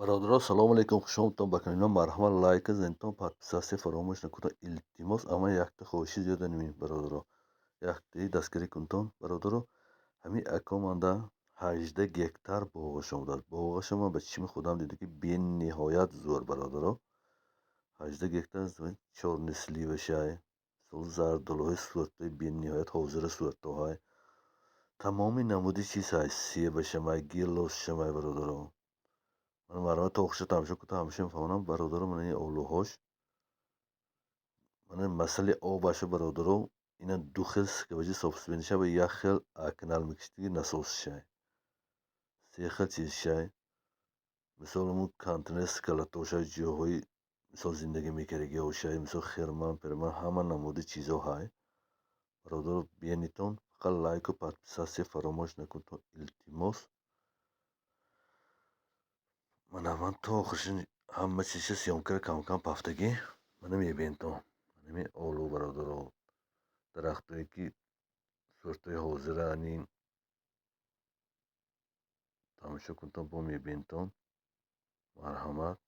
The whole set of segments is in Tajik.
برادران سلام علیکم، خوش آمدید به کانال مرحمت. لایک زنتون подписаться فراموش نکنید. التماس اما یک تا خواهشی زیاده نمید برادران. یک تا دستگیری کنتون برادران. همین اکامانده 18 گکتار باغ شما داد. باغ شما به چشم خودم دیده که بی نهایت زور برادران. 18 گکتار زمین 4 نسلی بشه. سال زردالوهای صورتای بی نهایت حاضر صورتهای. تمام نمودی چیز هست. سیه بشه مای گیلوس شما برادران. من مرا توخش تماشا کنم همیشه میفهمم برادرم من این اولوهاش من مسئله آبش برادرم اینا دو خیلی که وجه صاف بینشه و یک خیل اکنال میکشتی نسوس شای سه خیل چیز شای مثال مون کانتینر سکلاتوشای جاهای مثال زندگی میکردی یا شای مثال خیرمان پرمان همه نموده چیزها های برادر بیانیتون فقط لایک و подписаться فراموش نکن تو التماس من تا آخرش همه چیز سیام کرد کم کم پفتگی من میبینم تو من اولو برادر درختایی که صورتای حاضر هنین تماشا کنتم با میبینتم مرحمت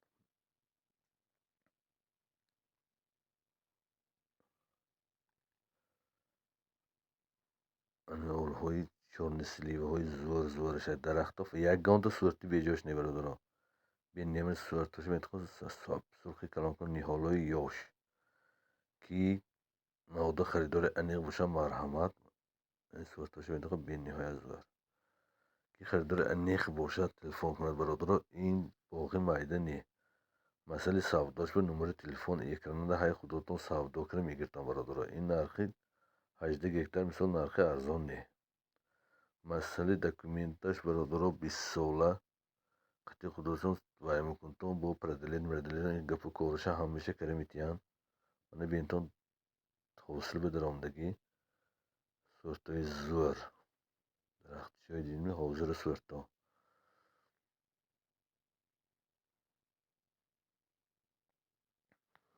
همین اولوهای 4 نسلی و های زور زورش درخت ها یک گانت صورتی بیجاش نی برادران بین نیمه صورتش میتخواد سرخی کلام کن نیحالای یاش کی نهاده خریدار انیق باشم مرحمت این صورتش میتخواد بین نهایت زور کی خریدار انیق باشد تلفن کند برادران این باقی مایده نی مسئله سوداش به نمره تلفن اکراننده های خودتون سودا کنه میگیرتم برادران این نرخی 18 گکتار مثال نرخی ارزان نه مسئله دکومنتاش برادران 20 ساله قطعی خودتون وای میکنتون با پردلین گپ و کارش همیشه کرمیتیان من بینتون حوصله به درآمدگی صورتای زور درختی های دینی حاضر صورتا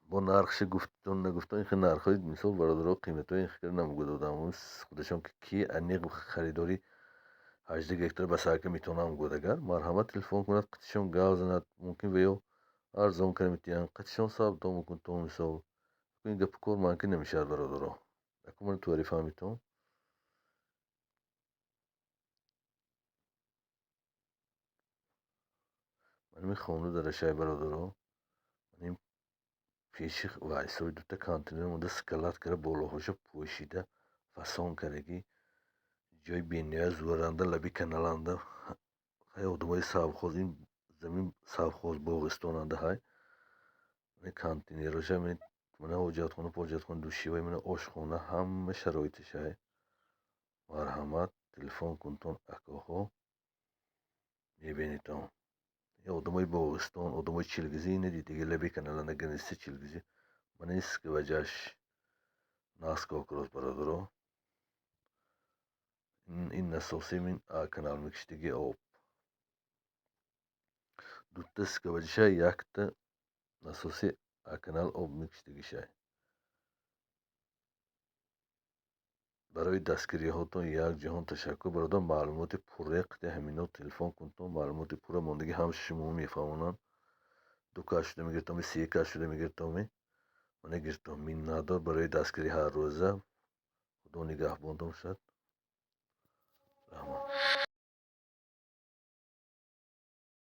با نرخش گفتون نگفتن این نرخ های مثال برادرها قیمت های این خیلی نمگو دادم اون خودشون که کی انیق خریداری 18 گکتار به سرکه میتونم گودگر مرحمت تلفن کند قطشون گاز زند ممکن بیو ارزان کنه میتیان قطشون صاحب دو ممکن تو مثال این گپ کور ممکن نمیشه برادرها اکو تواری فهمیتون من میخوام در شای برادرها من پیش وایسوی دوتا کانتینر مونده سکلات کرده بالاهاشو پوشیده فسان کردگی جای بینیه زورنده لبی کنالنده های آدمای سابخوز این زمین سابخوز باغستاننده های من کانتینروش من حاجتخانه پاجتخانه دوشیبای من آشخانه همه شرایطش های مرحمت تلفن کنتون اکاها میبینیتون یه آدمای باغستان آدمای چیلگزی اینه دیگه لبی کنالنده گنسته چیلگزی من ایست که وجهش ناسکا کروز برادرو این насоси мин канал мекиштагии об дута скаваҷишай якта насоси канал об мекиштагишай барои дастгириҳотон якҷаҳон ташаккур бародар маълумоти пурраи қитъаи ҳамино телефон кунтон маълумоти пурра мондагӣ ҳам шумо мефаҳмонанд ду каш шуда мегиртоми се каш шуда мегиртоми мане гиртом миннатдор барои дастгирии ҳаррӯза худо нигаҳбондон шад раҳмат